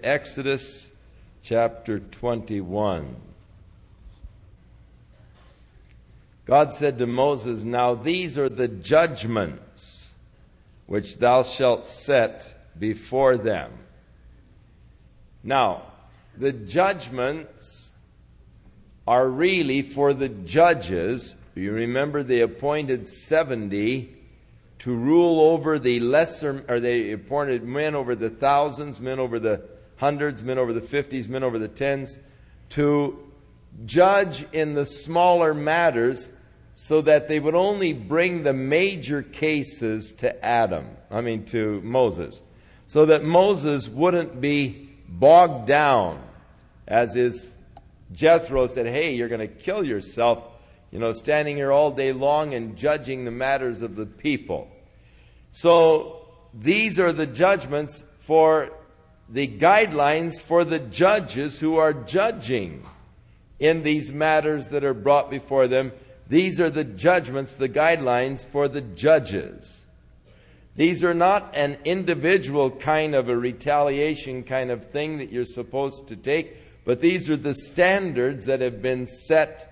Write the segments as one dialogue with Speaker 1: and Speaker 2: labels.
Speaker 1: Exodus chapter 21. God said to Moses, "Now these are the judgments which thou shalt set before them." Now, the judgments are really for the judges. You remember they appointed 70 to rule over the lesser, or they appointed men over the thousands, men over the hundreds, men over the 50s, men over the tens, to judge in the smaller matters so that they would only bring the major cases to Moses. So that Moses wouldn't be bogged down, as his Jethro said, "Hey, you're going to kill yourself, standing here all day long and judging the matters of the people." So these are the judgments for the guidelines for the judges who are judging in these matters that are brought before them. These are the judgments, the guidelines for the judges. These are not an individual kind of a retaliation kind of thing that you're supposed to take, but these are the standards that have been set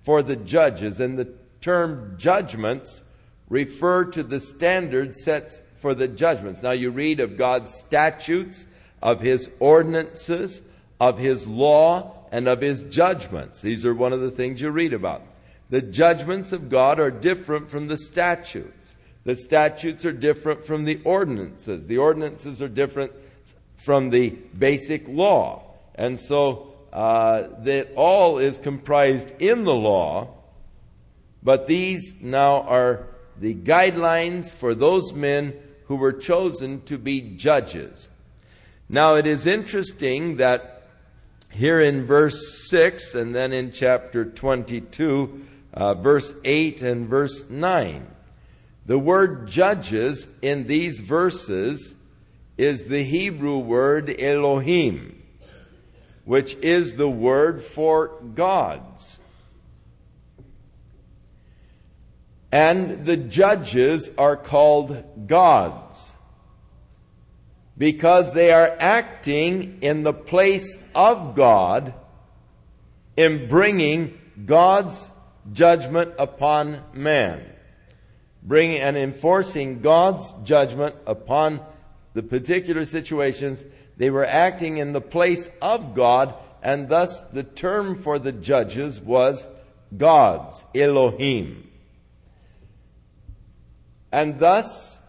Speaker 1: for the judges. And the term judgments refer to the standards set for the judgments. Now you read of God's statutes, of His ordinances, of His law, and of His judgments. These are one of the things you read about. The judgments of God are different from the statutes. The statutes are different from the ordinances. The ordinances are different from the basic law. And so that all is comprised in the law, but these now are the guidelines for those men who were chosen to be judges. Now it is interesting that here in verse 6 and then in chapter 22, verse 8 and verse 9, the word judges in these verses is the Hebrew word Elohim, which is the word for gods. And the judges are called gods because they are acting in the place of God in bringing God's judgment upon man. Bringing and enforcing God's judgment upon the particular situations. They were acting in the place of God, and thus the term for the judges was gods, Elohim. And thus,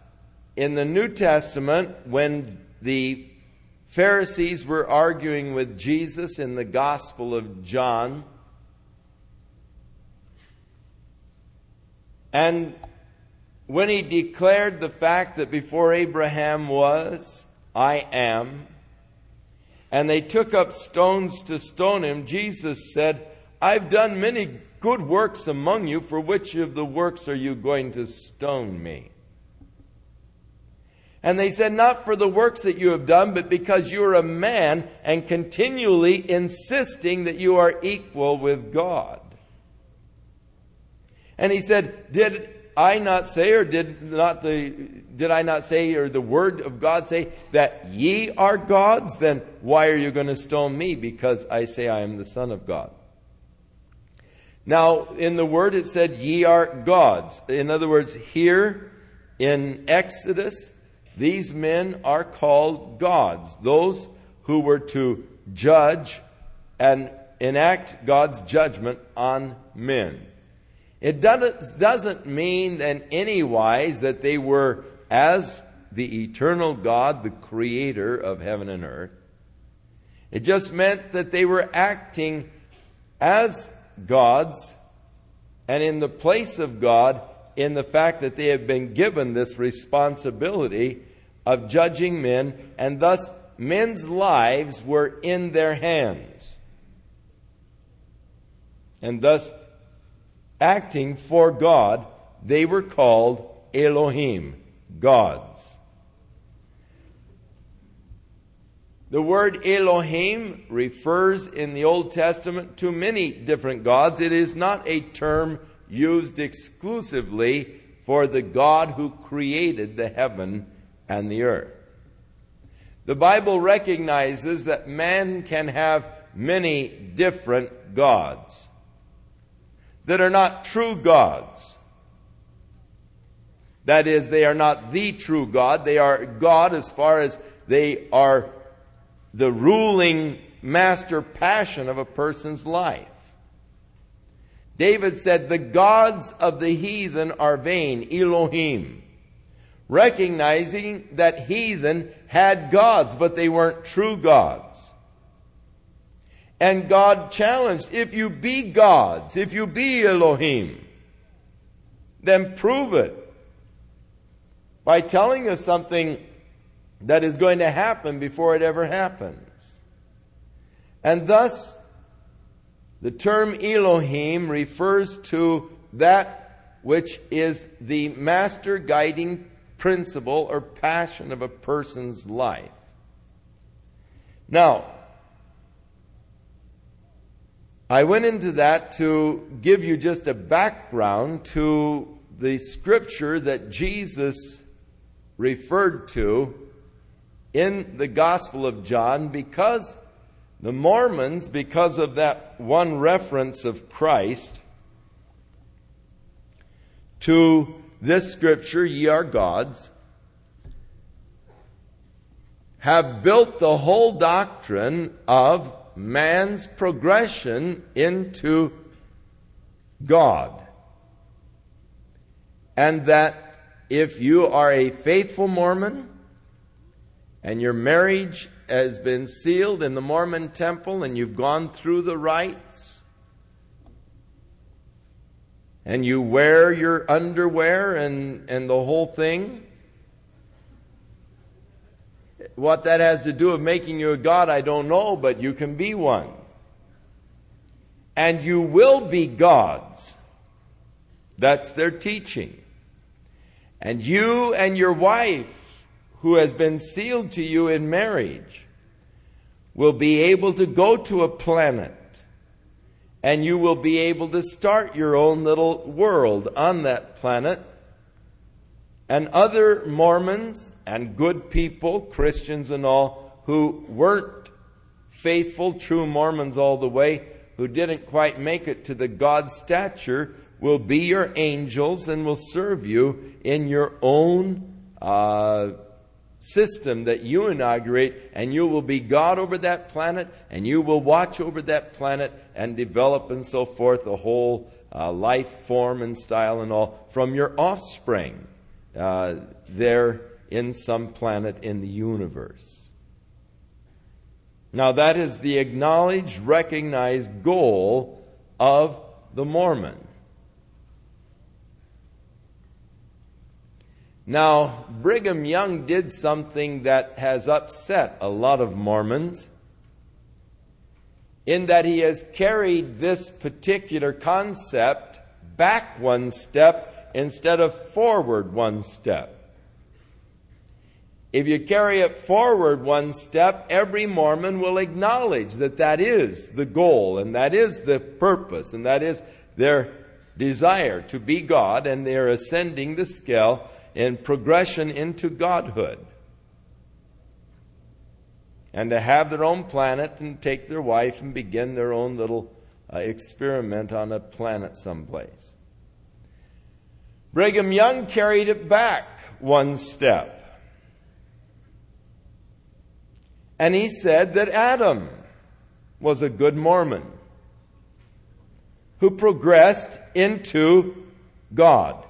Speaker 1: in the New Testament, when the Pharisees were arguing with Jesus in the Gospel of John, and when he declared the fact that before Abraham was, I am, and they took up stones to stone him, Jesus said, "I've done many good works among you. For which of the works are you going to stone me?" And they said, "Not for the works that you have done, but because you are a man and continually insisting that you are equal with God." And he said, Did I not say, or did I not say, or the word of God say that ye are gods? Then why are you going to stone me because I say I am the Son of God? Now, in the word it said, ye are gods. In other words, here in Exodus, these men are called gods. Those who were to judge and enact God's judgment on men. It doesn't mean in any wise that they were, as the eternal God, the creator of heaven and earth. It just meant that they were acting as gods and in the place of God, in the fact that they have been given this responsibility of judging men, and thus men's lives were in their hands. And thus, acting for God, they were called Elohim, gods. The word Elohim refers in the Old Testament to many different gods. It is not a term used exclusively for the God who created the heaven and the earth. The Bible recognizes that man can have many different gods that are not true gods. That is, they are not the true God. They are God as far as they are the ruling master passion of a person's life. David said, the gods of the heathen are vain, Elohim. Recognizing that heathen had gods, but they weren't true gods. And God challenged, if you be gods, if you be Elohim, then prove it by telling us something that is going to happen before it ever happens. And thus, the term Elohim refers to that which is the master guiding principle or passion of a person's life. Now, I went into that to give you just a background to the scripture that Jesus referred to in the Gospel of John, because the Mormons, because of that one reference of Christ to this scripture, ye are gods, have built the whole doctrine of man's progression into God. And that if you are a faithful Mormon and your marriage has been sealed in the Mormon temple and you've gone through the rites and you wear your underwear and the whole thing, what that has to do with making you a god, I don't know, but you can be one. And you will be gods. That's their teaching. And you and your wife, who has been sealed to you in marriage, will be able to go to a planet. And you will be able to start your own little world on that planet. And other Mormons and good people, Christians and all, who weren't faithful, true Mormons all the way, who didn't quite make it to the God stature, will be your angels and will serve you in your own system that you inaugurate, and you will be God over that planet, and you will watch over that planet and develop and so forth the whole life form and style and all from your offspring there in some planet in the universe. Now that is the acknowledged, recognized goal of the Mormon. Now, Brigham Young did something that has upset a lot of Mormons, in that he has carried this particular concept back one step instead of forward one step. If you carry it forward one step, every Mormon will acknowledge that that is the goal, and that is the purpose, and that is their desire to be God, and they are ascending the scale in progression into godhood. And to have their own planet and take their wife and begin their own little experiment on a planet someplace. Brigham Young carried it back one step. And he said that Adam was a good Mormon who progressed into God.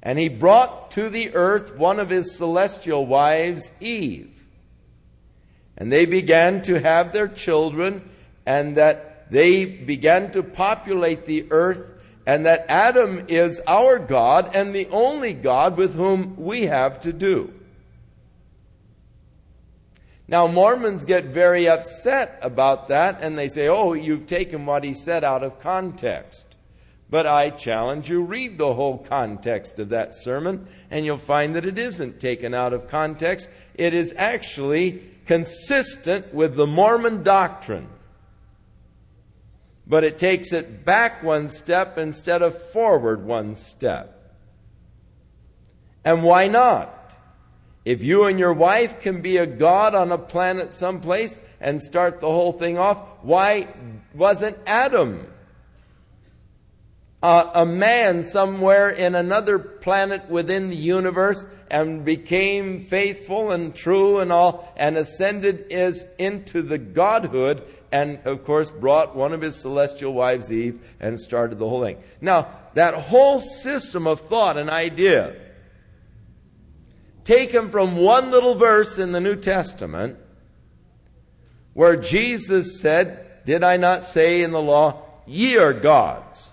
Speaker 1: And he brought to the earth one of his celestial wives, Eve. And they began to have their children, and that they began to populate the earth, and that Adam is our God and the only God with whom we have to do. Now, Mormons get very upset about that, and they say, oh, you've taken what he said out of context. But I challenge you, read the whole context of that sermon, and you'll find that it isn't taken out of context. It is actually consistent with the Mormon doctrine. But it takes it back one step instead of forward one step. And why not? If you and your wife can be a god on a planet someplace and start the whole thing off, why wasn't Adam a man somewhere in another planet within the universe and became faithful and true and all and ascended into the godhood and, of course, brought one of his celestial wives, Eve, and started the whole thing? Now, that whole system of thought and idea, taken from one little verse in the New Testament, where Jesus said, "Did I not say in the law, ye are gods?"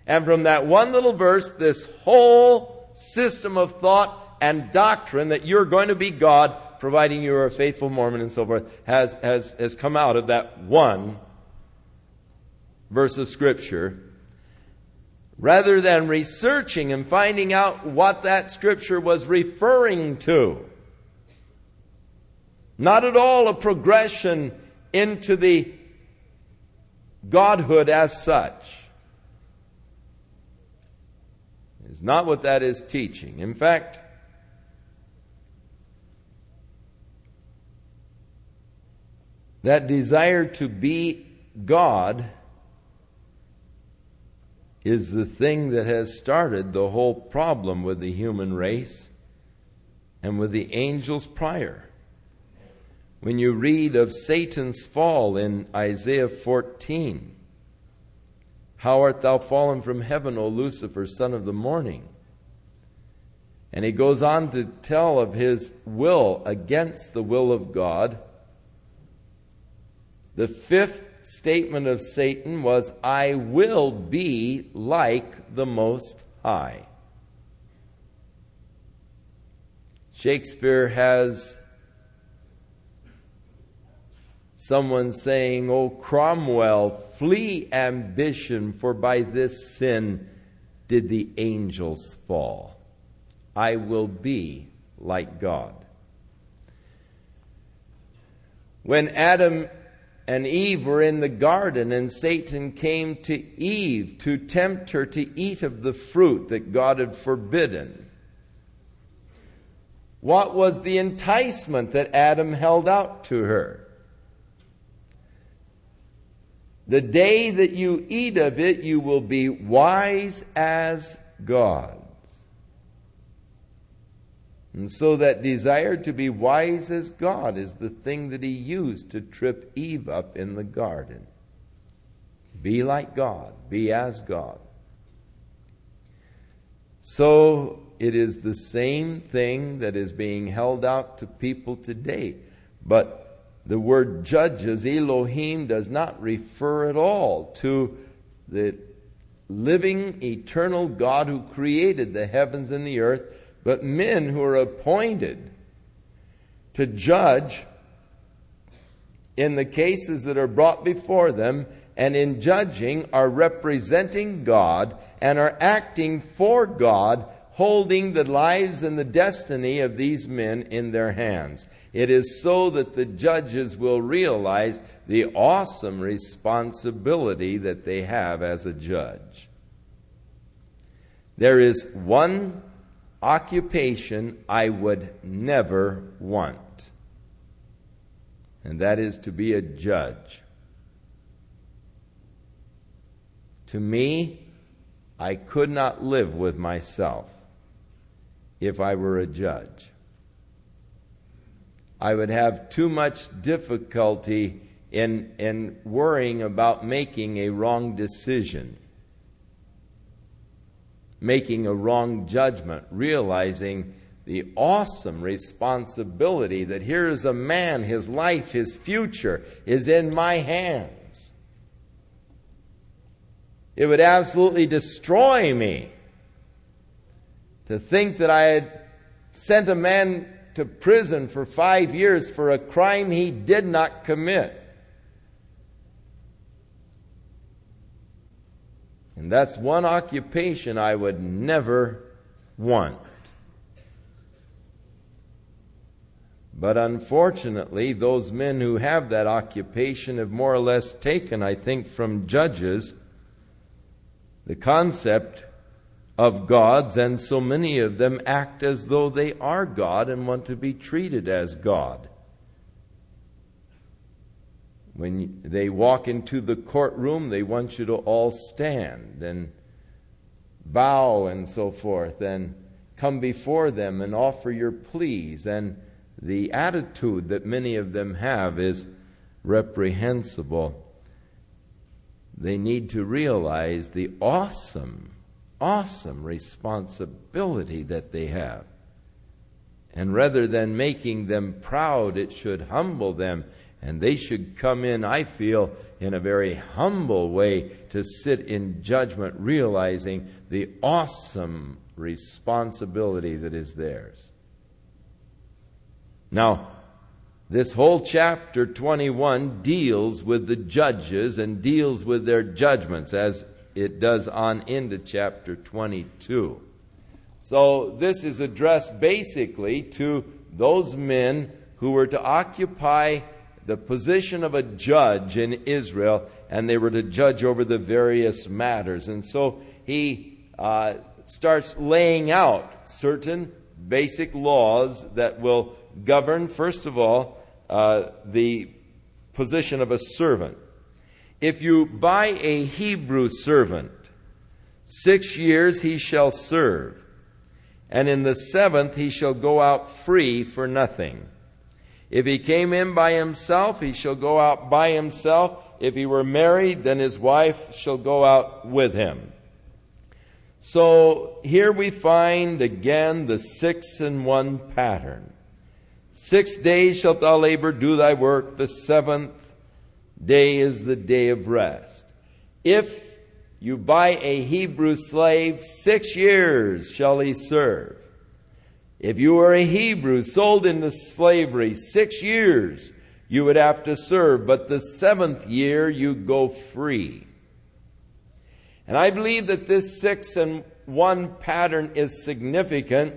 Speaker 1: And from that one little verse, this whole system of thought and doctrine that you're going to be God, providing you are a faithful Mormon and so forth, has come out of that one verse of Scripture. Rather than researching and finding out what that Scripture was referring to. Not at all a progression into the Godhood as such. It's not what that is teaching. In fact, that desire to be God is the thing that has started the whole problem with the human race and with the angels prior. When you read of Satan's fall in Isaiah 14, "How art thou fallen from heaven, O Lucifer, son of the morning?" And he goes on to tell of his will against the will of God. The fifth statement of Satan was, "I will be like the Most High." Shakespeare has someone saying, "O Cromwell, flee ambition, for by this sin did the angels fall. I will be like God." When Adam and Eve were in the garden, and Satan came to Eve to tempt her to eat of the fruit that God had forbidden, what was the enticement that Adam held out to her? "The day that you eat of it, you will be wise as gods." And so that desire to be wise as God is the thing that he used to trip Eve up in the garden. Be like God. Be as God. So it is the same thing that is being held out to people today. But the word judges, Elohim, does not refer at all to the living, eternal God who created the heavens and the earth, but men who are appointed to judge in the cases that are brought before them, and in judging are representing God and are acting for God, holding the lives and the destiny of these men in their hands. It is so that the judges will realize the awesome responsibility that they have as a judge. There is one occupation I would never want, and that is to be a judge. To me, I could not live with myself if I were a judge. I would have too much difficulty in worrying about making a wrong decision, making a wrong judgment, realizing the awesome responsibility that here is a man, his life, his future is in my hands. It would absolutely destroy me to think that I had sent a man to prison for 5 years for a crime he did not commit. And that's one occupation I would never want. But unfortunately, those men who have that occupation have more or less taken, I think, from judges the concept of gods, and so many of them act as though they are God and want to be treated as God. When they walk into the courtroom, they want you to all stand and bow and so forth, and come before them and offer your pleas. And the attitude that many of them have is reprehensible. They need to realize the awesome responsibility that they have. And rather than making them proud, it should humble them. And they should come in, I feel, in a very humble way to sit in judgment, realizing the awesome responsibility that is theirs. Now, this whole chapter 21 deals with the judges and deals with their judgments, as it does on into chapter 22. So this is addressed basically to those men who were to occupy the position of a judge in Israel, and they were to judge over the various matters. And so he starts laying out certain basic laws that will govern, first of all, the position of a servant. If you buy a Hebrew servant, 6 years he shall serve, and in the 7th he shall go out free for nothing. If he came in by himself, he shall go out by himself. If he were married, then his wife shall go out with him. So here we find again the 6-in-1 pattern. 6 days shalt thou labor, do thy work. The 7th day is the day of rest. If you buy a Hebrew slave, 6 years shall he serve. If you were a Hebrew sold into slavery, 6 years you would have to serve, but the 7th year you go free. And I believe that this 6-in-1 pattern is significant,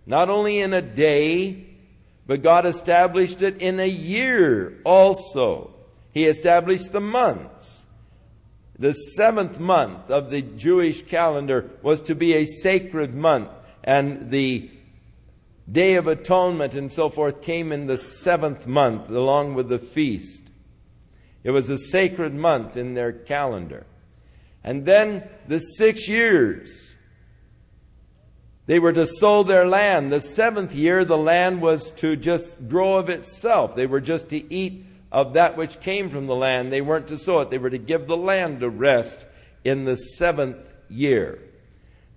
Speaker 1: not only in a day, but God established it in a year also. He established the months. The 7th month of the Jewish calendar was to be a sacred month, and the Day of Atonement and so forth came in the 7th month along with the feast. It was a sacred month in their calendar. And then the 6 years, they were to sow their land. The 7th year, the land was to just grow of itself. They were just to eat of that which came from the land. They weren't to sow it. They were to give the land a rest in the 7th year.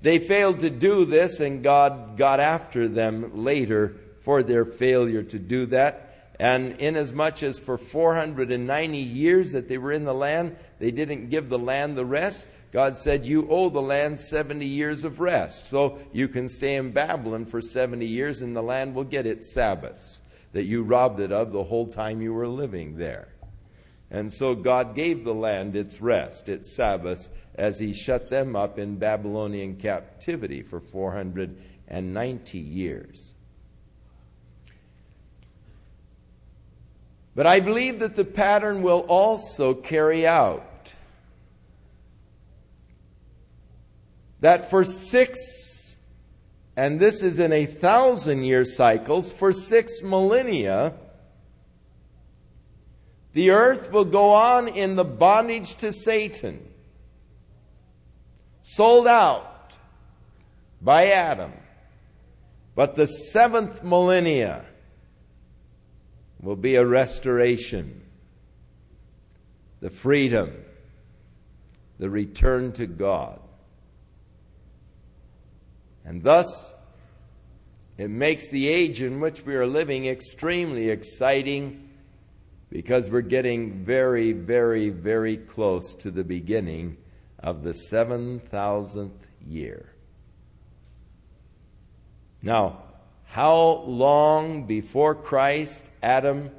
Speaker 1: They failed to do this, and God got after them later for their failure to do that. And inasmuch as for 490 years that they were in the land, they didn't give the land the rest, God said, you owe the land 70 years of rest. So you can stay in Babylon for 70 years, and the land will get its Sabbaths that you robbed it of the whole time you were living there. And so God gave the land its rest, its Sabbaths, as he shut them up in Babylonian captivity for 490 years. But I believe that the pattern will also carry out that for 6, and this is in 1,000-year cycles, for 6 millennia, the earth will go on in the bondage to Satan, sold out by Adam. But the 7th millennia will be a restoration, the freedom, the return to God. And thus, it makes the age in which we are living extremely exciting, because we're getting very, very, very close to the beginning of the 7,000th year. Now, how long before Christ Adam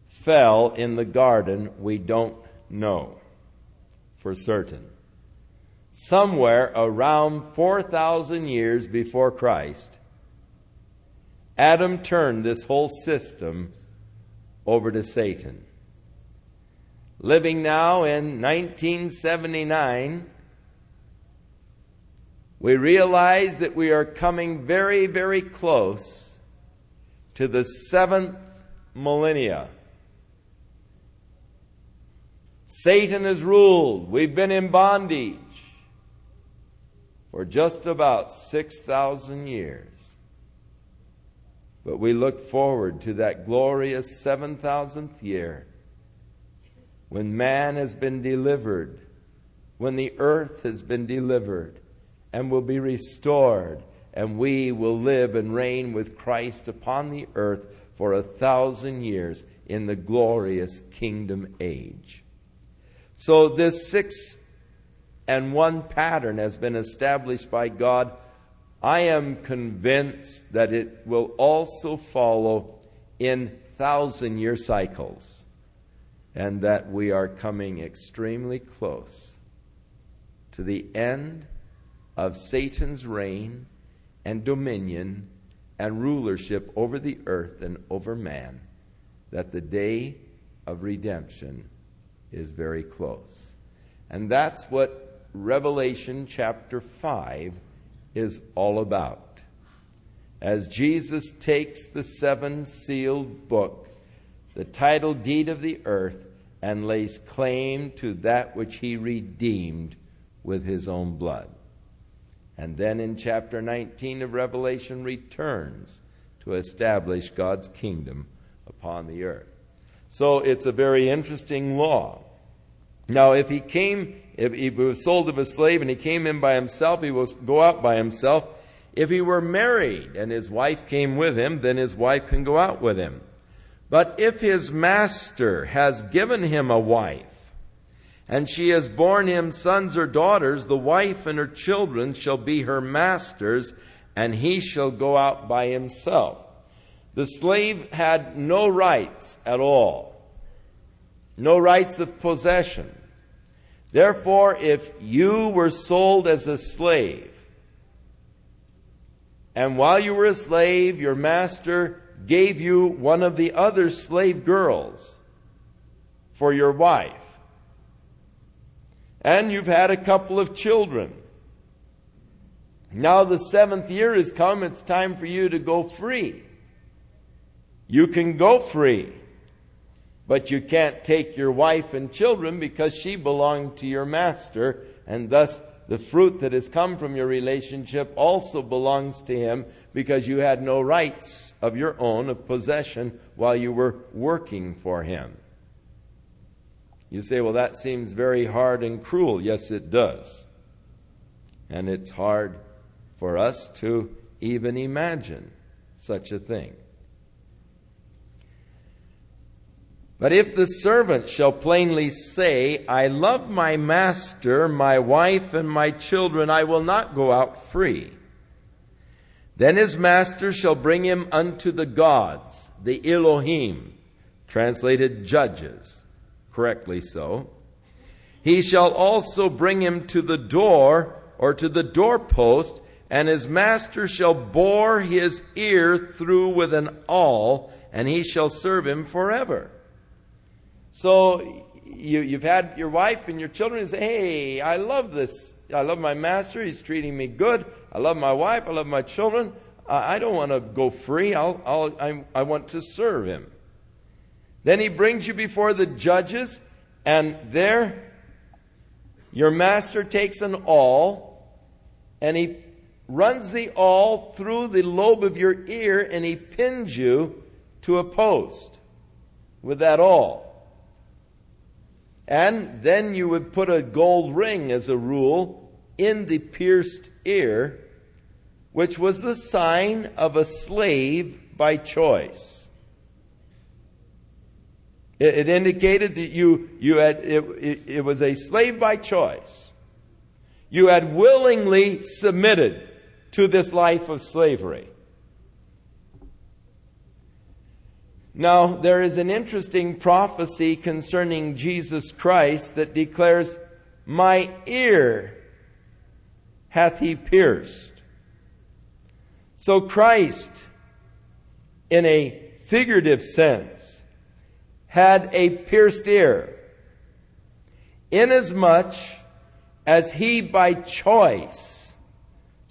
Speaker 1: fell in the garden, we don't know for certain. Somewhere around 4,000 years before Christ, Adam turned this whole system over to Satan. Living now in 1979, we realize that we are coming very, very close to the 7th millennia. Satan has ruled. We've been in bondage for just about 6,000 years. But we look forward to that glorious 7,000th year when man has been delivered, when the earth has been delivered and will be restored, and we will live and reign with Christ upon the earth for 1,000 years in the glorious kingdom age. So this 6 and 1 pattern has been established by God. I am convinced that it will also follow in 1,000-year cycles, and that we are coming extremely close to the end of Satan's reign and dominion and rulership over the earth and over man, that the day of redemption is very close. And that's what Revelation chapter 5 is all about. As Jesus takes the 7-sealed book, the title deed of the earth, and lays claim to that which he redeemed with his own blood. And then in chapter 19 of Revelation returns to establish God's kingdom upon the earth. So it's a very interesting law. Now, if he was sold of a slave and he came in by himself, he will go out by himself. If he were married and his wife came with him, then his wife can go out with him. But if his master has given him a wife, and she has borne him sons or daughters, the wife and her children shall be her master's, and he shall go out by himself. The slave had no rights at all, no rights of possession. Therefore, if you were sold as a slave, and while you were a slave, your master gave you one of the other slave girls for your wife, and you've had a couple of children. Now the 7th year has come, it's time for you to go free. You can go free, but you can't take your wife and children because she belonged to your master, and thus the fruit that has come from your relationship also belongs to him, because you had no rights of your own of possession while you were working for him. You say, well, that seems very hard and cruel. Yes, it does. And it's hard for us to even imagine such a thing. But if the servant shall plainly say, I love my master, my wife, and my children, I will not go out free, then his master shall bring him unto the gods, the Elohim, translated judges, correctly so. He shall also bring him to the door, or to the doorpost, and his master shall bore his ear through with an awl, and he shall serve him forever. So you've had your wife and your children and say, hey, I love this. I love my master. He's treating me good. I love my wife. I love my children. I don't want to go free. I want to serve him. Then he brings you before the judges, and there your master takes an awl, and he runs the awl through the lobe of your ear, and he pins you to a post with that awl. And then you would put a gold ring, as a rule, in the pierced ear, which was the sign of a slave by choice. It indicated that you had it was a slave by choice. You had willingly submitted to this life of slavery. Now, there is an interesting prophecy concerning Jesus Christ that declares, my ear hath he pierced. So Christ, in a figurative sense, had a pierced ear, inasmuch as he by choice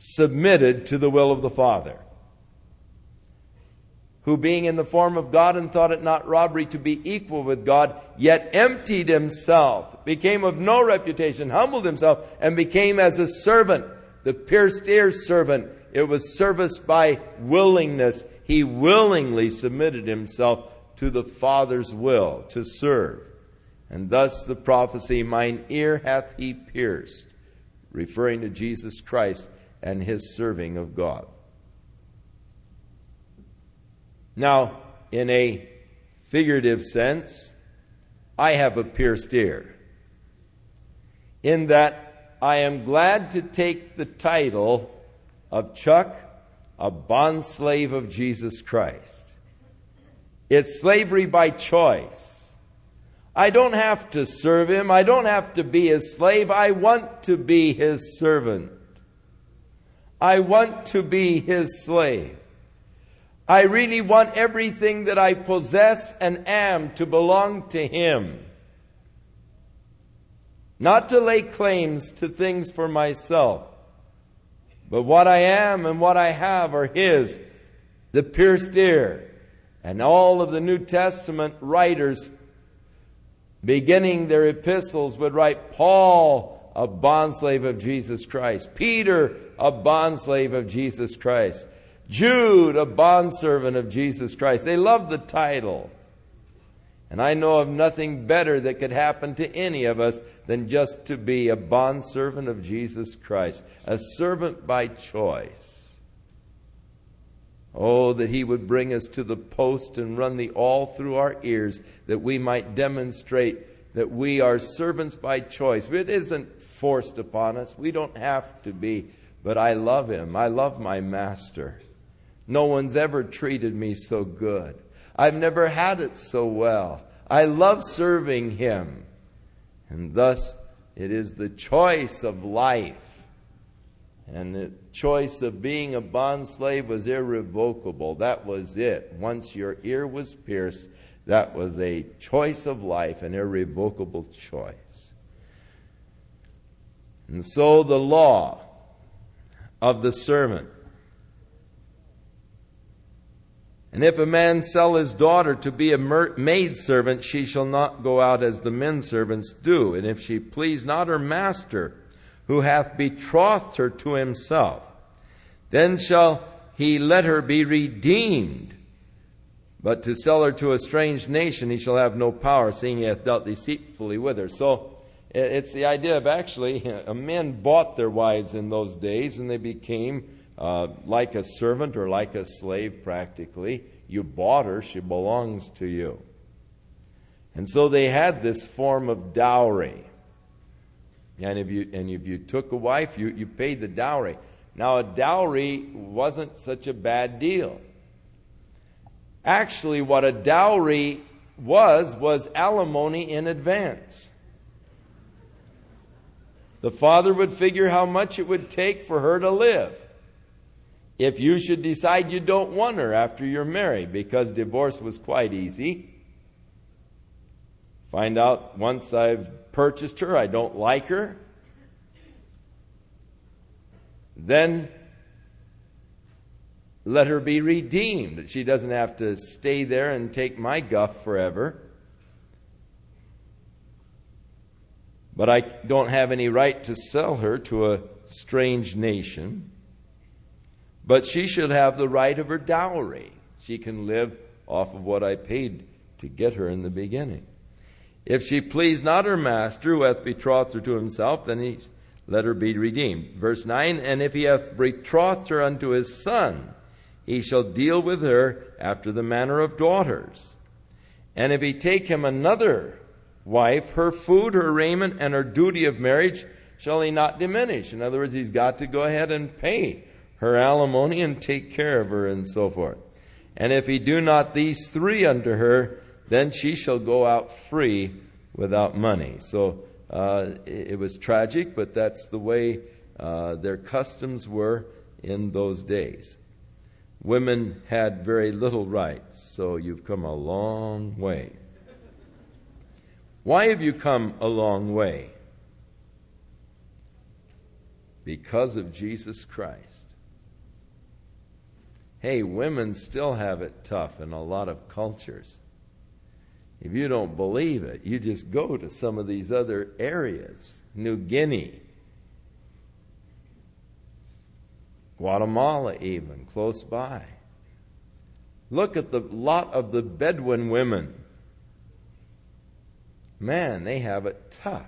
Speaker 1: submitted to the will of the Father, who being in the form of God and thought it not robbery to be equal with God, yet emptied himself, became of no reputation, humbled himself, and became as a servant, the pierced ear servant. It was service by willingness. He willingly submitted himself to the Father's will to serve. And thus the prophecy, mine ear hath he pierced, referring to Jesus Christ and his serving of God. Now, in a figurative sense, I have a pierced ear, in that I am glad to take the title of Chuck, a bondslave of Jesus Christ. It's slavery by choice. I don't have to serve him. I don't have to be his slave. I want to be his servant. I want to be his slave. I really want everything that I possess and am to belong to him. Not to lay claims to things for myself, but what I am and what I have are his. The pierced ear. And all of the New Testament writers, beginning their epistles, would write, Paul, a bondslave of Jesus Christ. Peter, a bondslave of Jesus Christ. Jude, a bondservant of Jesus Christ. They loved the title. And I know of nothing better that could happen to any of us than just to be a bondservant of Jesus Christ. A servant by choice. Oh, that he would bring us to the post and run the awl through our ears, that we might demonstrate that we are servants by choice. It isn't forced upon us. We don't have to be. But I love him. I love my master. No one's ever treated me so good. I've never had it so well. I love serving him. And thus, it is the choice of life. And the choice of being a bondslave was irrevocable. That was it. Once your ear was pierced, that was a choice of life, an irrevocable choice. And so the law of the servant. And if a man sell his daughter to be a maidservant, she shall not go out as the men servants do. And if she please not her master, who hath betrothed her to himself, then shall he let her be redeemed. But to sell her to a strange nation, he shall have no power, seeing he hath dealt deceitfully with her. So it's the idea of actually, men bought their wives in those days, and they became like a servant or like a slave practically. You bought her, she belongs to you. And so they had this form of dowry. And if you took a wife, you paid the dowry. Now a dowry wasn't such a bad deal. Actually, what a dowry was alimony in advance. The father would figure how much it would take for her to live. If you should decide you don't want her after you're married, because divorce was quite easy. Find out once I've purchased her, I don't like her. Then let her be redeemed. She doesn't have to stay there and take my guff forever. But I don't have any right to sell her to a strange nation. But she should have the right of her dowry. She can live off of what I paid to get her in the beginning. If she please not her master, who hath betrothed her to himself, then he let her be redeemed. Verse 9, and if he hath betrothed her unto his son, he shall deal with her after the manner of daughters. And if he take him another wife, her food, her raiment, and her duty of marriage shall he not diminish. In other words, he's got to go ahead and pay her alimony and take care of her and so forth. And if he do not these three unto her, then she shall go out free without money. So it was tragic, but that's the way their customs were in those days. Women had very little rights, so you've come a long way. Why have you come a long way? Because of Jesus Christ. Hey, women still have it tough in a lot of cultures. If you don't believe it, you just go to some of these other areas. New Guinea, Guatemala even, close by. Look at the lot of the Bedouin women. Man, they have it tough.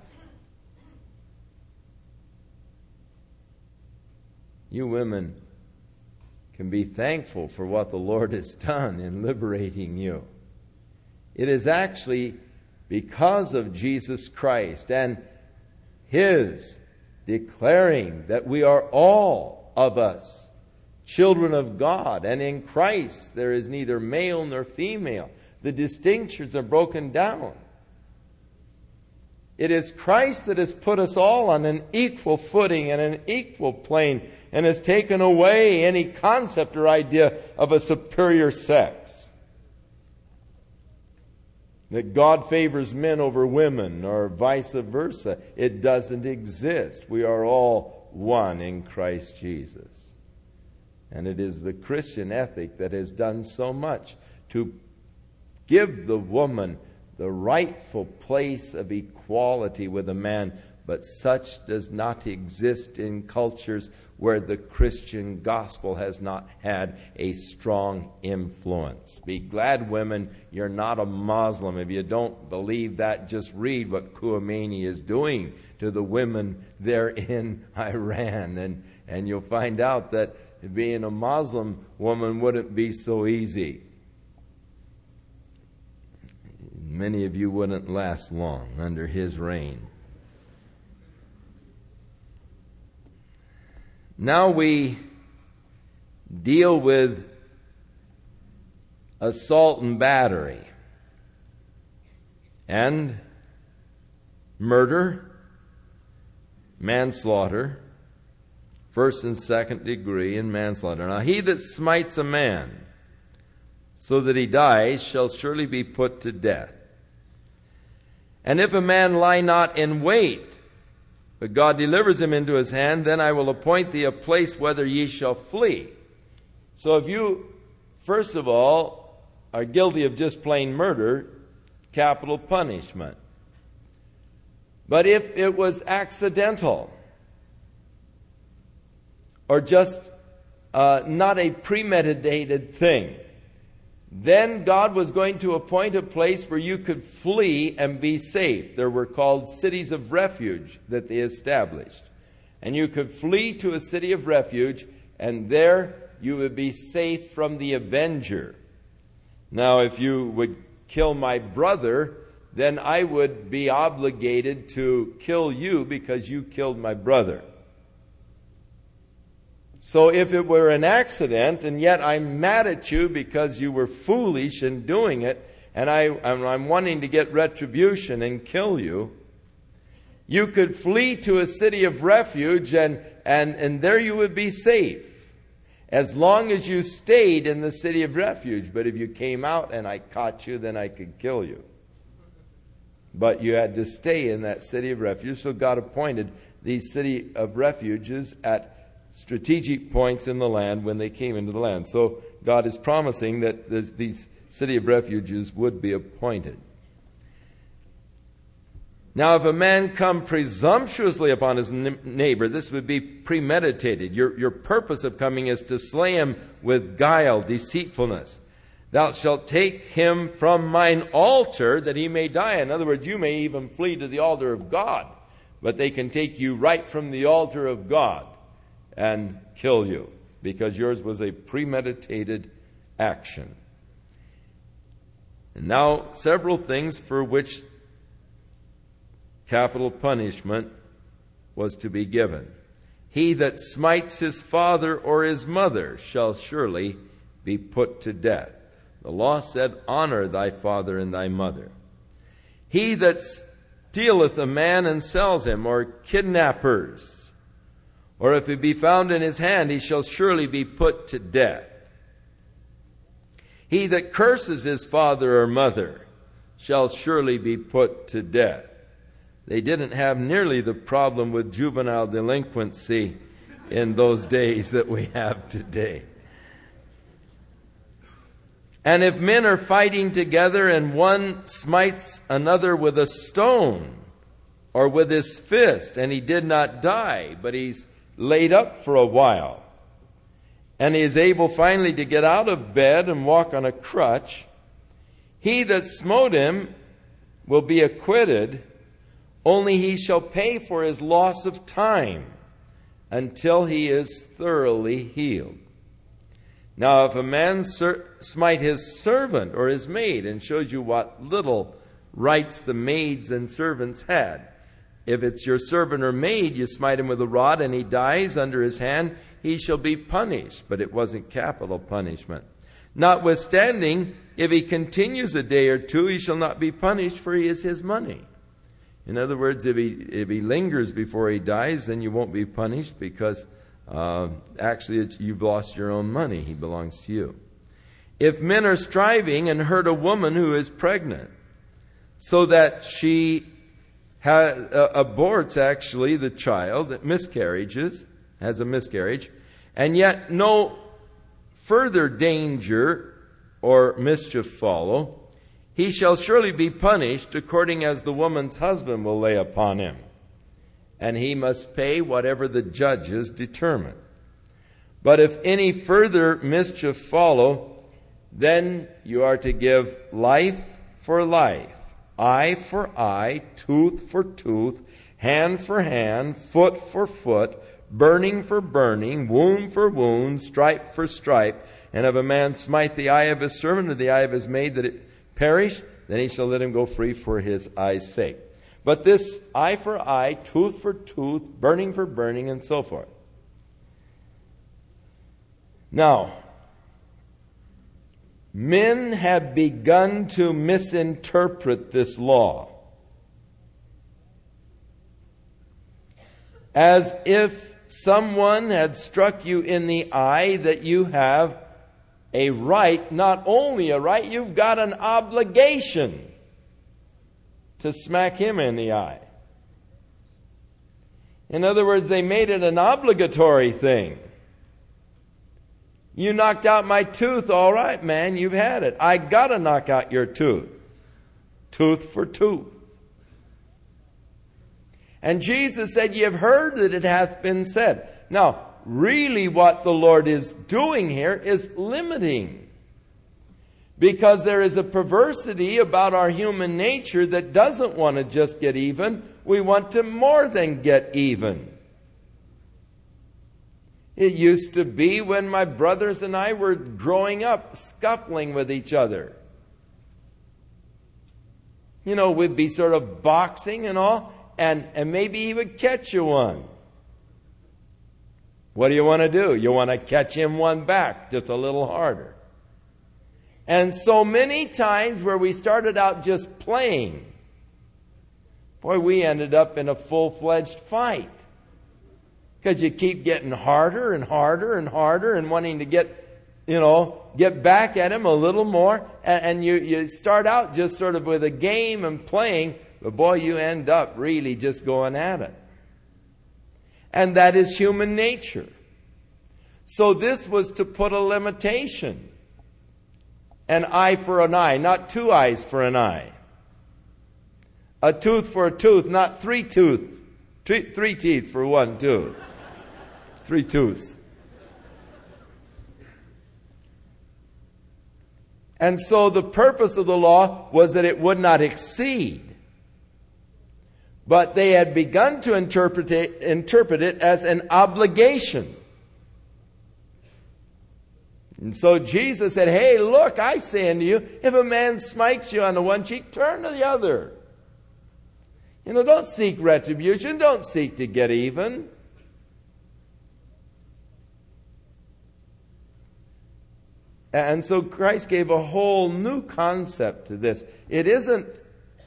Speaker 1: You women can be thankful for what the Lord has done in liberating you. It is actually because of Jesus Christ and His declaring that we are all of us children of God, and in Christ there is neither male nor female. The distinctions are broken down. It is Christ that has put us all on an equal footing and an equal plane and has taken away any concept or idea of a superior sex. That God favors men over women or vice versa. It doesn't exist. We are all one in Christ Jesus. And it is the Christian ethic that has done so much to give the woman the rightful place of equality with a man, but such does not exist in cultures where the Christian gospel has not had a strong influence. Be glad, women, you're not a Muslim. If you don't believe that, just read what Khomeini is doing to the women there in Iran, and you'll find out that being a Muslim woman wouldn't be so easy. Many of you wouldn't last long under his reign. Now we deal with assault and battery and murder, manslaughter, first and second degree in manslaughter. Now he that smites a man so that he dies shall surely be put to death. And if a man lie not in wait, but God delivers him into his hand, then I will appoint thee a place whither ye shall flee. So if you, first of all, are guilty of just plain murder, capital punishment. But if it was accidental, or just not a premeditated thing, then God was going to appoint a place where you could flee and be safe. There were called cities of refuge that they established. And you could flee to a city of refuge, and there you would be safe from the avenger. Now, if you would kill my brother, then I would be obligated to kill you because you killed my brother. So if it were an accident, and yet I'm mad at you because you were foolish in doing it, and I'm wanting to get retribution and kill you, you could flee to a city of refuge, and there you would be safe, as long as you stayed in the city of refuge. But if you came out and I caught you, then I could kill you. But you had to stay in that city of refuge, so God appointed these city of refuges at strategic points in the land when they came into the land. So God is promising that these city of refuges would be appointed. Now, if a man come presumptuously upon his neighbor, this would be premeditated. Your purpose of coming is to slay him with guile, deceitfulness. Thou shalt take him from mine altar that he may die. In other words, you may even flee to the altar of God, but they can take you right from the altar of God and kill you, because yours was a premeditated action. And now, several things for which capital punishment was to be given. He that smites his father or his mother shall surely be put to death. The law said, honor thy father and thy mother. He that stealeth a man and sells him, or kidnappers, or if it be found in his hand, he shall surely be put to death. He that curses his father or mother shall surely be put to death. They didn't have nearly the problem with juvenile delinquency in those days that we have today. And if men are fighting together and one smites another with a stone or with his fist, and he did not die, but he's laid up for a while, and he is able finally to get out of bed and walk on a crutch, he that smote him will be acquitted, only he shall pay for his loss of time until he is thoroughly healed. Now, if a man smite his servant or his maid, and shows you what little rights the maids and servants had. If it's your servant or maid, you smite him with a rod and he dies under his hand, he shall be punished. But it wasn't capital punishment. Notwithstanding, if he continues a day or two, he shall not be punished, for he is his money. In other words, if he lingers before he dies, then you won't be punished, because actually you've lost your own money. He belongs to you. If men are striving and hurt a woman who is pregnant, so that she aborts actually the child, has a miscarriage, and yet no further danger or mischief follow, he shall surely be punished according as the woman's husband will lay upon him, and he must pay whatever the judges determine. But if any further mischief follow, then you are to give life for life, eye for eye, tooth for tooth, hand for hand, foot for foot, burning for burning, wound for wound, stripe for stripe. And if a man smite the eye of his servant or the eye of his maid that it perish, then he shall let him go free for his eye's sake. But this eye for eye, tooth for tooth, burning for burning, and so forth. Now, men have begun to misinterpret this law as if someone had struck you in the eye, that you have a right, not only a right, you've got an obligation to smack him in the eye. In other words, they made it an obligatory thing. You knocked out my tooth, all right, man, you've had it. I got to knock out your tooth. Tooth for tooth. And Jesus said, "Ye have heard that it hath been said." Now, really what the Lord is doing here is limiting. Because there is a perversity about our human nature that doesn't want to just get even. We want to more than get even. It used to be when my brothers and I were growing up, scuffling with each other. You know, we'd be sort of boxing and all, and maybe he would catch you one. What do you want to do? You want to catch him one back, just a little harder. And so many times where we started out just playing, boy, we ended up in a full-fledged fight. Because you keep getting harder and harder and harder and wanting to get back at him a little more. And you start out just sort of with a game and playing, but boy, you end up really just going at it. And that is human nature. So this was to put a limitation. An eye for an eye, not two eyes for an eye. A tooth for a tooth, not three teeth for one tooth. 3 tooths. And so the purpose of the law was that it would not exceed. But they had begun to interpret it as an obligation. And so Jesus said, "Hey, look, I say unto you, if a man smites you on the one cheek, turn to the other." Don't seek retribution. Don't seek to get even. And so Christ gave a whole new concept to this.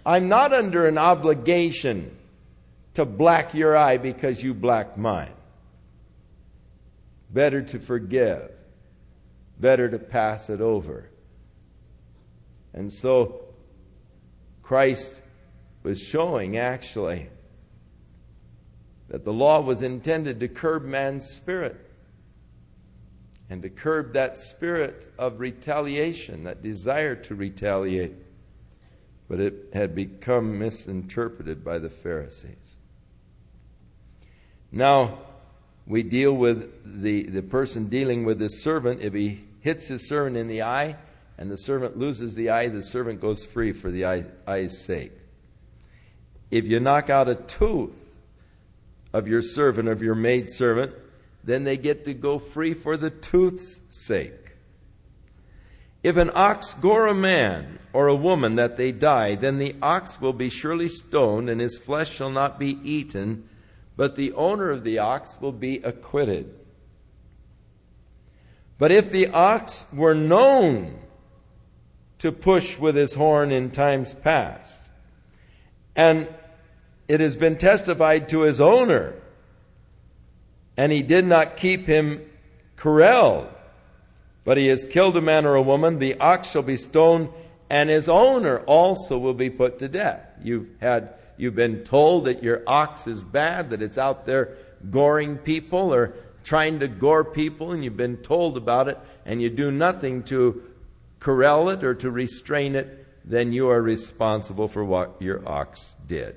Speaker 1: I'm not under an obligation to black your eye because you blacked mine. Better to forgive. Better to pass it over. And so Christ was showing actually that the law was intended to curb man's spirit. and to curb that spirit of retaliation, that desire to retaliate. But it had become misinterpreted by the Pharisees. Now, we deal with the person dealing with his servant. If he hits his servant in the eye and the servant loses the eye, the servant goes free for the eye's sake. If you knock out a tooth of your servant, of your maidservant, then they get to go free for the tooth's sake. If an ox gore a man or a woman that they die, then the ox will be surely stoned, and his flesh shall not be eaten, but the owner of the ox will be acquitted. But if the ox were known to push with his horn in times past, and it has been testified to his owner, and he did not keep him corralled, but he has killed a man or a woman, the ox shall be stoned, and his owner also will be put to death. You've been told that your ox is bad, that it's out there goring people or trying to gore people, and you've been told about it, and you do nothing to corral it or to restrain it, then you are responsible for what your ox did.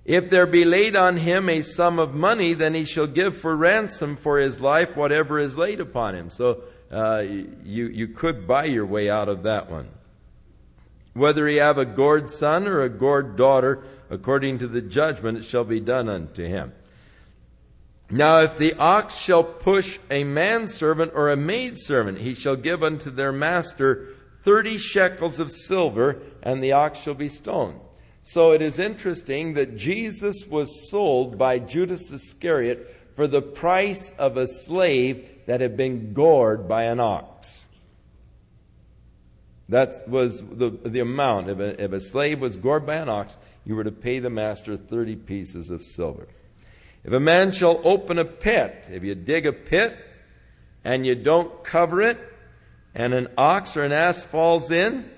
Speaker 1: If there be laid on him a sum of money, then he shall give for ransom for his life whatever is laid upon him. So you could buy your way out of that one. Whether he have a gored son or a gored daughter, according to the judgment, it shall be done unto him. Now if the ox shall push a manservant or a maidservant, he shall give unto their master 30 shekels of silver, and the ox shall be stoned. So it is interesting that Jesus was sold by Judas Iscariot for the price of a slave that had been gored by an ox. That was the amount. If a slave was gored by an ox, you were to pay the master 30 pieces of silver. If a man shall open a pit, if you dig a pit and you don't cover it, and an ox or an ass falls in,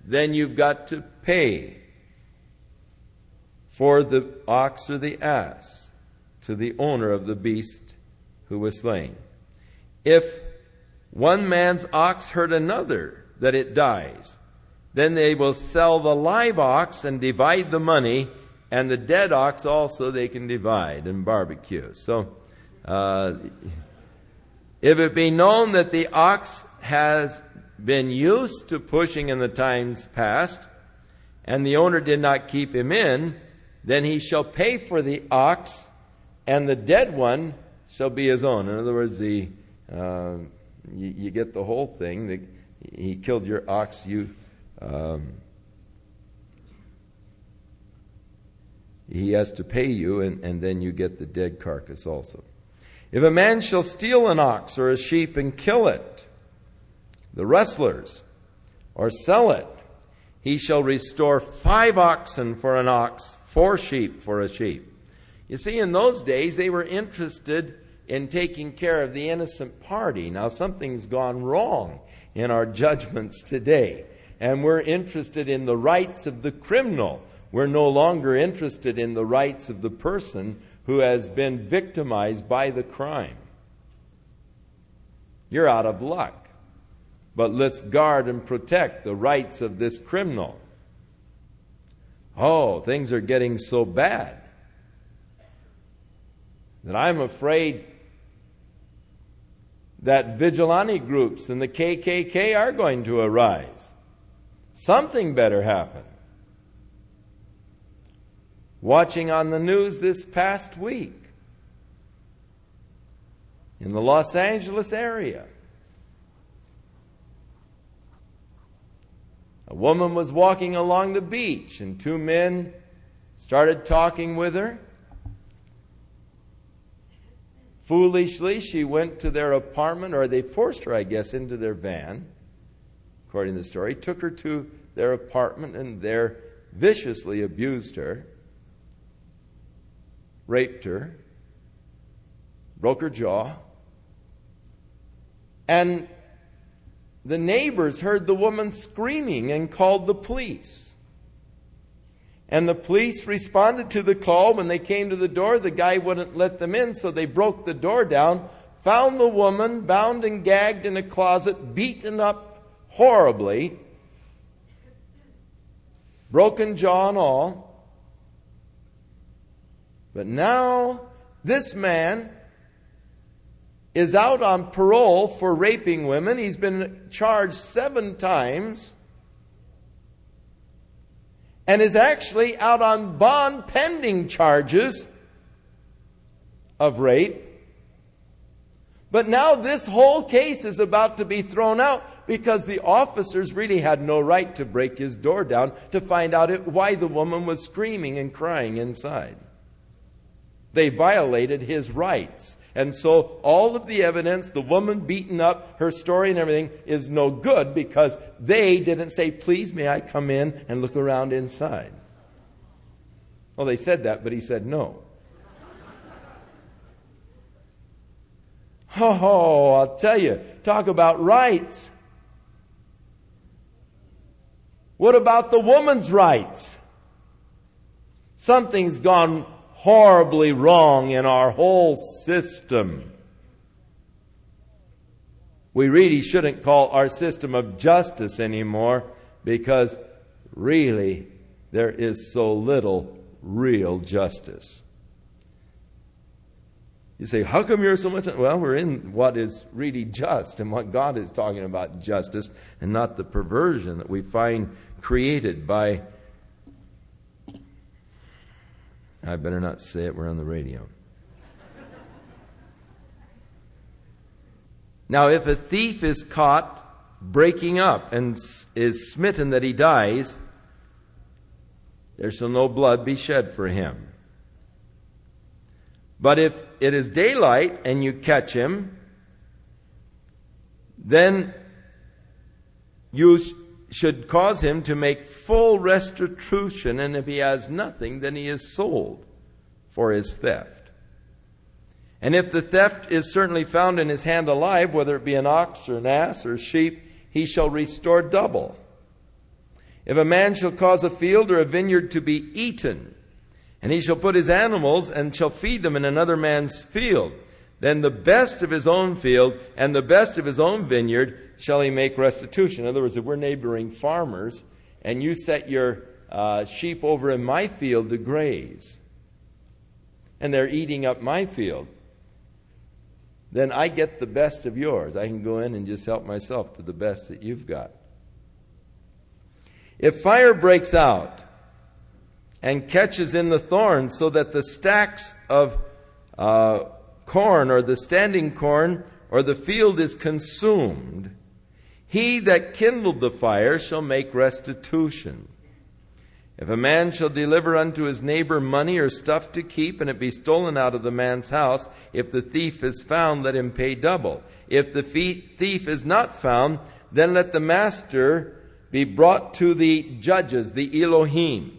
Speaker 1: then you've got to pay for the ox or the ass to the owner of the beast who was slain. If one man's ox hurt another, that it dies, then they will sell the live ox and divide the money, and the dead ox also they can divide and barbecue. So, if it be known that the ox has been used to pushing in the times past, and the owner did not keep him in, then he shall pay for the ox, and the dead one shall be his own. In other words, you get the whole thing. He killed your ox. He has to pay you, and then you get the dead carcass also. If a man shall steal an ox or a sheep and kill it, the rustlers, or sell it, he shall restore 5 oxen for an ox, 4 sheep for a sheep. You see, in those days, they were interested in taking care of the innocent party. Now, something's gone wrong in our judgments today, and we're interested in the rights of the criminal. We're no longer interested in the rights of the person who has been victimized by the crime. You're out of luck. But let's guard and protect the rights of this criminal. Oh, things are getting so bad that I'm afraid that vigilante groups and the KKK are going to arise. Something better happen. Watching on the news this past week in the Los Angeles area, a woman was walking along the beach and 2 men started talking with her. Foolishly, she went to their apartment, or they forced her, I guess, into their van, according to the story, took her to their apartment and there viciously abused her, raped her, broke her jaw, and the neighbors heard the woman screaming and called the police. And the police responded to the call. When they came to the door, the guy wouldn't let them in, so they broke the door down, found the woman bound and gagged in a closet, beaten up horribly, broken jaw and all. But now this man is out on parole for raping women. He's been charged 7 times and is actually out on bond pending charges of rape. But now this whole case is about to be thrown out because the officers really had no right to break his door down to find out why the woman was screaming and crying inside. They violated his rights. And so all of the evidence, the woman beaten up, her story and everything, is no good because they didn't say, please may I come in and look around inside. Well, they said that, but he said no. Oh, I'll tell you, talk about rights. What about the woman's rights? Something's gone horribly wrong in our whole system. We really shouldn't call our system of justice anymore because really there is so little real justice. You say, how come you're so much? Well, we're in what is really just and what God is talking about, justice, and not the perversion that we find created by... I better not say it, we're on the radio. Now, if a thief is caught breaking up and is smitten that he dies, there shall no blood be shed for him. But if it is daylight and you catch him, then you should cause him to make full restitution, and if he has nothing, then he is sold for his theft. And if the theft is certainly found in his hand alive, whether it be an ox or an ass or a sheep, he shall restore double. If a man shall cause a field or a vineyard to be eaten, and he shall put his animals and shall feed them in another man's field, then the best of his own field and the best of his own vineyard shall he make restitution. In other words, if we're neighboring farmers and you set your sheep over in my field to graze, and they're eating up my field, then I get the best of yours. I can go in and just help myself to the best that you've got. If fire breaks out and catches in the thorns so that the stacks of corn or the standing corn or the field is consumed, he that kindled the fire shall make restitution. If a man shall deliver unto his neighbor money or stuff to keep, and it be stolen out of the man's house, if the thief is found, let him pay double. If the thief is not found, then let the master be brought to the judges, the Elohim,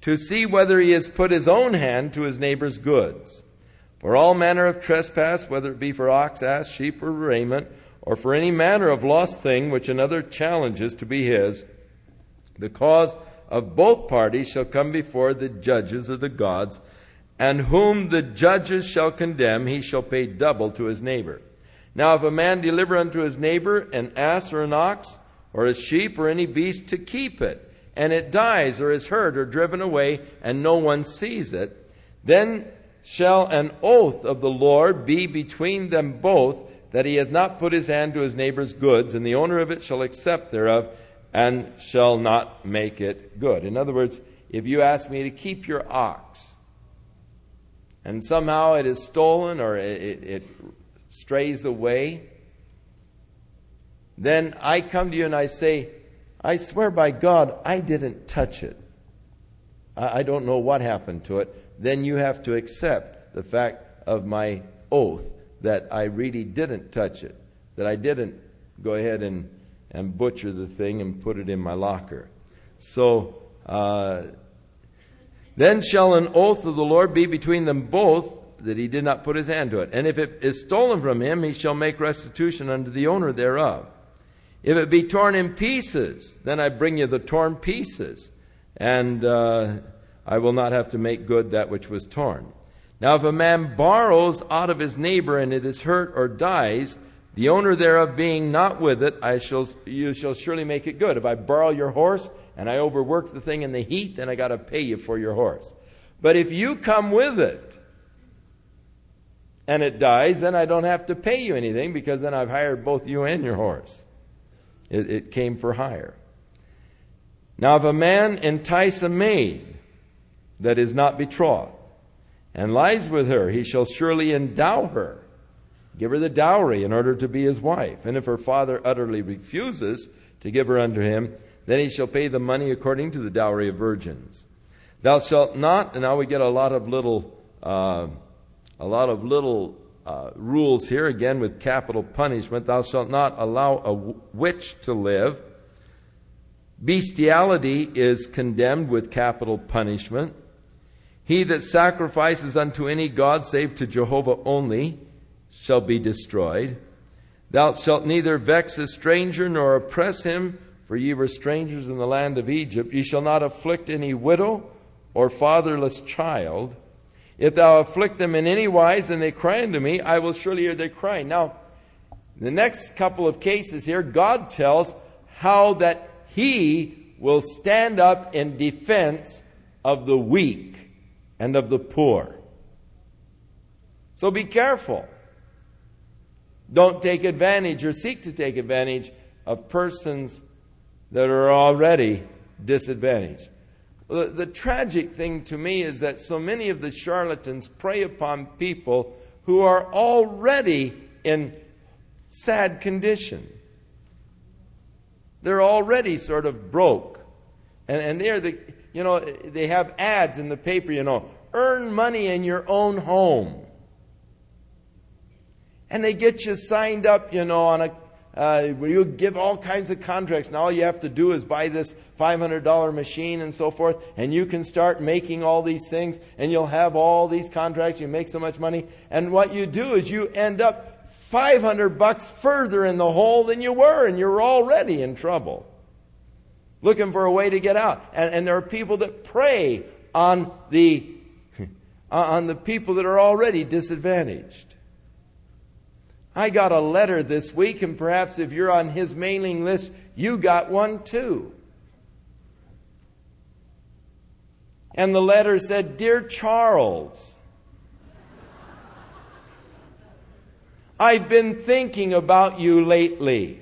Speaker 1: to see whether he has put his own hand to his neighbor's goods. For all manner of trespass, whether it be for ox, ass, sheep, or raiment, or for any manner of lost thing which another challenges to be his, the cause of both parties shall come before the judges or the gods, and whom the judges shall condemn, he shall pay double to his neighbor. Now if a man deliver unto his neighbor an ass or an ox, or a sheep, or any beast to keep it, and it dies, or is hurt, or driven away, and no one sees it, then shall an oath of the Lord be between them both, that he hath not put his hand to his neighbor's goods, and the owner of it shall accept thereof, and shall not make it good. In other words, if you ask me to keep your ox, and somehow it is stolen, or it strays away, then I come to you and I say, I swear by God, I didn't touch it. I don't know what happened to it. Then you have to accept the fact of my oath that I really didn't touch it, that I didn't go ahead and butcher the thing and put it in my locker. So, then shall an oath of the Lord be between them both, that he did not put his hand to it. And if it is stolen from him, he shall make restitution unto the owner thereof. If it be torn in pieces, then I bring you the torn pieces, and I will not have to make good that which was torn. Now if a man borrows out of his neighbor, and it is hurt or dies, the owner thereof being not with it, you shall surely make it good. If I borrow your horse and I overwork the thing in the heat, then I got to pay you for your horse. But if you come with it and it dies, then I don't have to pay you anything, because then I've hired both you and your horse. It came for hire. Now if a man entice a maid that is not betrothed, and lies with her, he shall surely endow her, give her the dowry in order to be his wife. And if her father utterly refuses to give her unto him, then he shall pay the money according to the dowry of virgins. Thou shalt not, and now we get a lot of little rules here, again with capital punishment. Thou shalt not allow a witch to live. Bestiality is condemned with capital punishment. He that sacrifices unto any god save to Jehovah only shall be destroyed. Thou shalt neither vex a stranger nor oppress him, for ye were strangers in the land of Egypt. Ye shall not afflict any widow or fatherless child. If thou afflict them in any wise, and they cry unto me, I will surely hear their cry. Now, the next couple of cases here, God tells how that He will stand up in defense of the weak and of the poor. So be careful. Don't take advantage or seek to take advantage of persons that are already disadvantaged. The tragic thing to me is that so many of the charlatans prey upon people who are already in sad condition. They're already sort of broke. And they're they have ads in the paper, earn money in your own home. And they get you signed up, on where you give all kinds of contracts. And all you have to do is buy this $500 machine and so forth. And you can start making all these things. And you'll have all these contracts. You make so much money. And what you do is you end up $500 further in the hole than you were. And you're already in trouble, looking for a way to get out. And there are people that prey on the people that are already disadvantaged. I got a letter this week, and perhaps if you're on his mailing list, you got one too. And the letter said, Dear Charles, I've been thinking about you lately.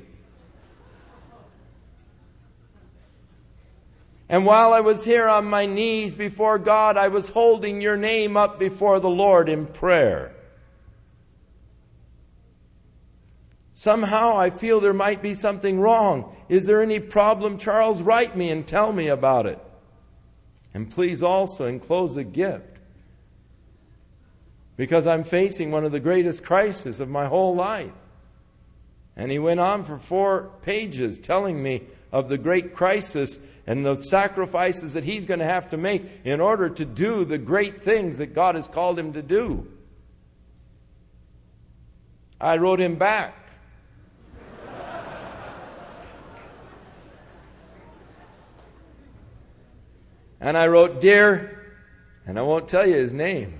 Speaker 1: And while I was here on my knees before God, I was holding your name up before the Lord in prayer. Somehow I feel there might be something wrong. Is there any problem, Charles? Write me and tell me about it. And please also enclose a gift, because I'm facing one of the greatest crises of my whole life. And he went on for 4 pages telling me of the great crisis and the sacrifices that he's going to have to make in order to do the great things that God has called him to do. I wrote him back. And I wrote, Dear, and I won't tell you his name,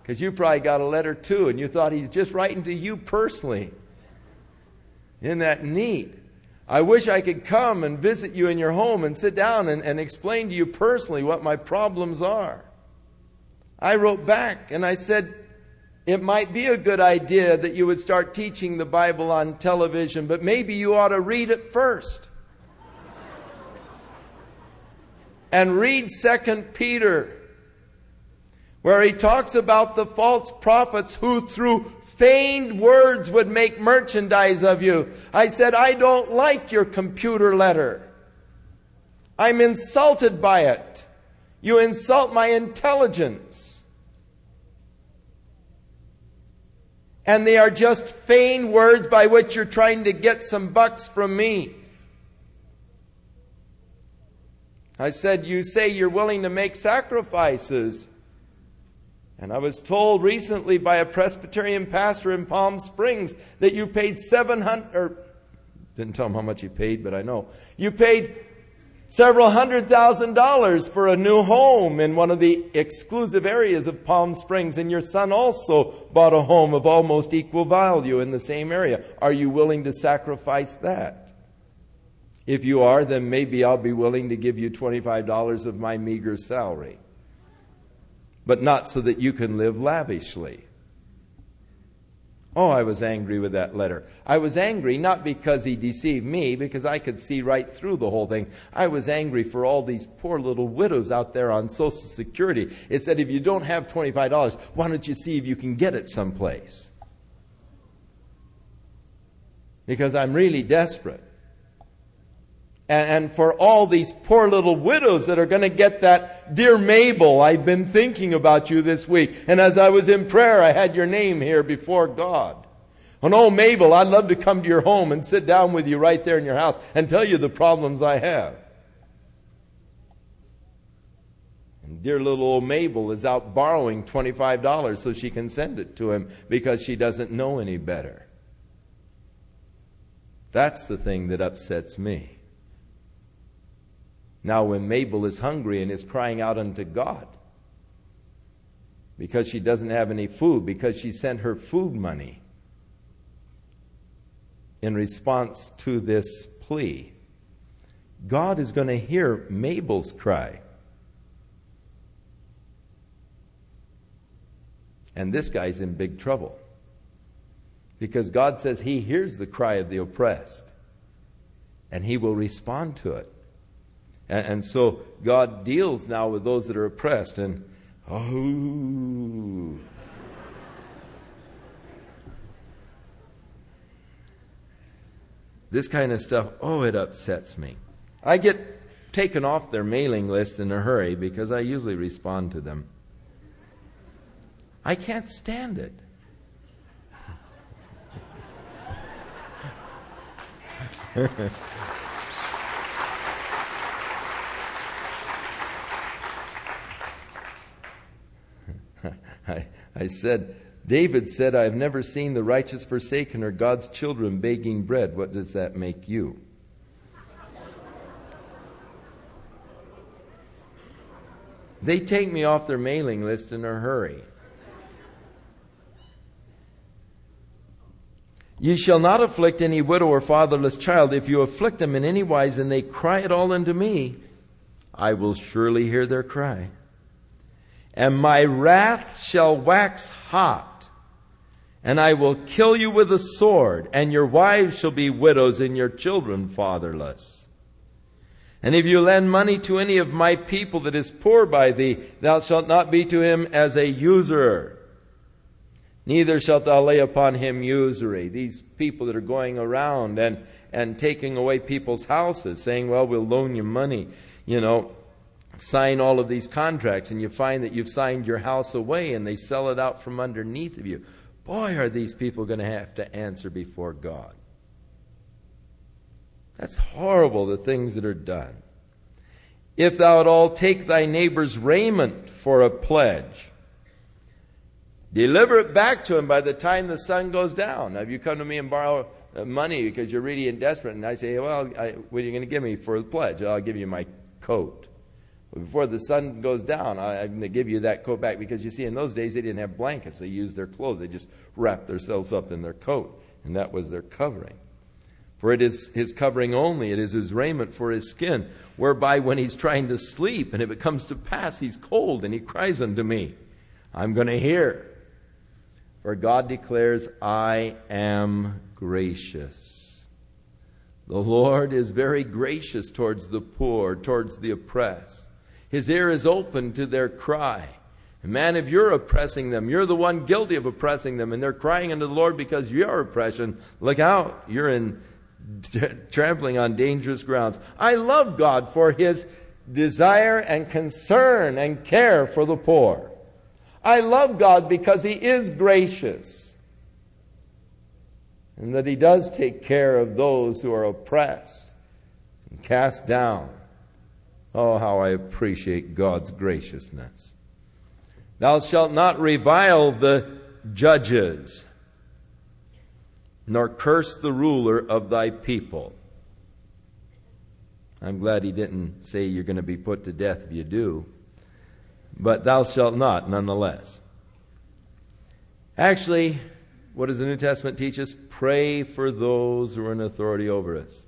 Speaker 1: because you probably got a letter too, and you thought he's just writing to you personally. Isn't that neat? I wish I could come and visit you in your home and sit down and explain to you personally what my problems are. I wrote back and I said, it might be a good idea that you would start teaching the Bible on television, but maybe you ought to read it first. And read 2 Peter, where he talks about the false prophets who through feigned words would make merchandise of you. I said, I don't like your computer letter. I'm insulted by it. You insult my intelligence. And they are just feigned words by which you're trying to get some bucks from me. I said, you say you're willing to make sacrifices. And I was told recently by a Presbyterian pastor in Palm Springs that you paid $700, didn't tell him how much you paid, but I know. You paid several $100,000 for a new home in one of the exclusive areas of Palm Springs, and your son also bought a home of almost equal value in the same area. Are you willing to sacrifice that? If you are, then maybe I'll be willing to give you $25 of my meager salary. But not so that you can live lavishly. Oh, I was angry with that letter. I was angry not because he deceived me, because I could see right through the whole thing. I was angry for all these poor little widows out there on Social Security. It said, if you don't have $25, why don't you see if you can get it someplace? Because I'm really desperate. And for all these poor little widows that are going to get that, dear Mabel, I've been thinking about you this week. And as I was in prayer, I had your name here before God. And oh, Mabel, I'd love to come to your home and sit down with you right there in your house and tell you the problems I have. And dear little old Mabel is out borrowing $25 so she can send it to him because she doesn't know any better. That's the thing that upsets me. Now, when Mabel is hungry and is crying out unto God because she doesn't have any food, because she sent her food money in response to this plea, God is going to hear Mabel's cry. And this guy's in big trouble because God says He hears the cry of the oppressed and He will respond to it. And so God deals now with those that are oppressed. And, oh. This kind of stuff, oh, it upsets me. I get taken off their mailing list in a hurry because I usually respond to them. I can't stand it. I said, David said, I've never seen the righteous forsaken or God's children begging bread. What does that make you? They take me off their mailing list in a hurry. Ye shall not afflict any widow or fatherless child. If you afflict them in any wise, and they cry it all unto me, I will surely hear their cry. And my wrath shall wax hot, and I will kill you with a sword, and your wives shall be widows, and your children fatherless. And if you lend money to any of my people that is poor by thee, thou shalt not be to him as a usurer, neither shalt thou lay upon him usury. These people that are going around and taking away people's houses, saying, well, we'll loan you money, sign all of these contracts, and you find that you've signed your house away and they sell it out from underneath of you. Boy, are these people going to have to answer before God. That's horrible, the things that are done. If thou at all take thy neighbor's raiment for a pledge, deliver it back to him by the time the sun goes down. Now, if you come to me and borrow money because you're really desperate, and I say, well, what are you going to give me for the pledge? I'll give you my coat. Before the sun goes down, I'm going to give you that coat back, because you see, in those days they didn't have blankets. They used their clothes. They just wrapped themselves up in their coat, and that was their covering. For it is his covering only, it is his raiment for his skin, whereby when he's trying to sleep, and if it comes to pass he's cold, and he cries unto me, I'm going to hear. For God declares, I am gracious. The Lord is very gracious towards the poor, towards the oppressed. His ear is open to their cry. And man, if you're oppressing them, you're the one guilty of oppressing them, and they're crying unto the Lord because of your oppression, look out. You're trampling on dangerous grounds. I love God for His desire and concern and care for the poor. I love God because He is gracious, and that He does take care of those who are oppressed and cast down. Oh, how I appreciate God's graciousness. Thou shalt not revile the judges, nor curse the ruler of thy people. I'm glad he didn't say you're going to be put to death if you do. But thou shalt not, nonetheless. Actually, what does the New Testament teach us? Pray for those who are in authority over us.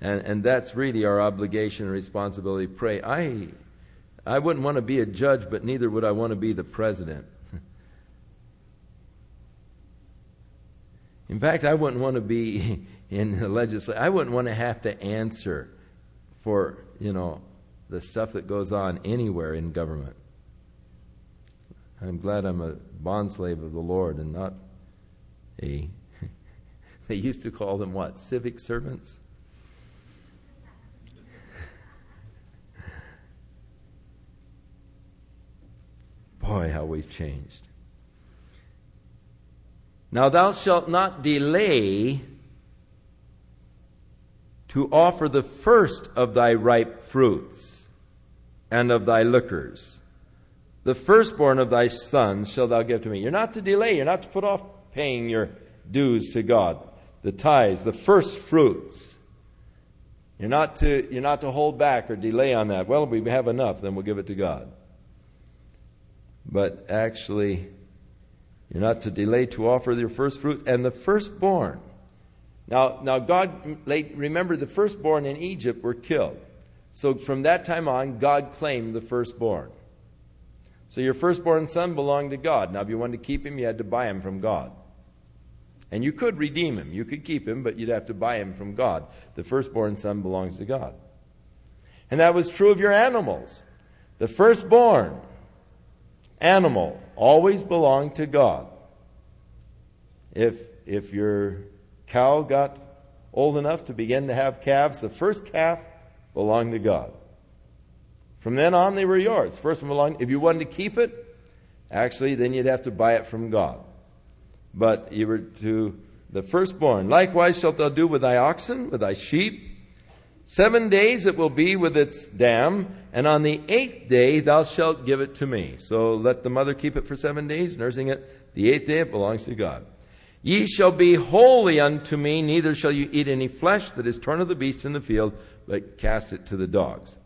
Speaker 1: And that's really our obligation and responsibility. Pray. I wouldn't want to be a judge, but neither would I want to be the president. In fact, I wouldn't want to be in the legislature. I wouldn't want to have to answer for, the stuff that goes on anywhere in government. I'm glad I'm a bondslave of the Lord and not they used to call them what? Civic servants? Boy, how we've changed. Now thou shalt not delay to offer the first of thy ripe fruits and of thy liquors. The firstborn of thy sons shalt thou give to me. You're not to delay. You're not to put off paying your dues to God. The tithes, the first fruits. You're not to hold back or delay on that. Well, if we have enough, then we'll give it to God. But actually, you're not to delay to offer your first fruit and the firstborn. Now God, remember the firstborn in Egypt were killed. So from that time on, God claimed the firstborn. So your firstborn son belonged to God. Now if you wanted to keep him, you had to buy him from God. And you could redeem him. You could keep him, but you'd have to buy him from God. The firstborn son belongs to God. And that was true of your animals. The firstborn animal always belonged to God. If your cow got old enough to begin to have calves, the first calf belonged to God. From then on, they were yours. First one belonged. If you wanted to keep it, actually, then you'd have to buy it from God. But you were to the firstborn. Likewise shalt thou do with thy oxen, with thy sheep. 7 days it will be with its dam, and on the 8th day thou shalt give it to me. So let the mother keep it for 7 days, nursing it. The 8th day it belongs to God. Ye shall be holy unto me, neither shall you eat any flesh that is torn of the beast in the field, but cast it to the dogs.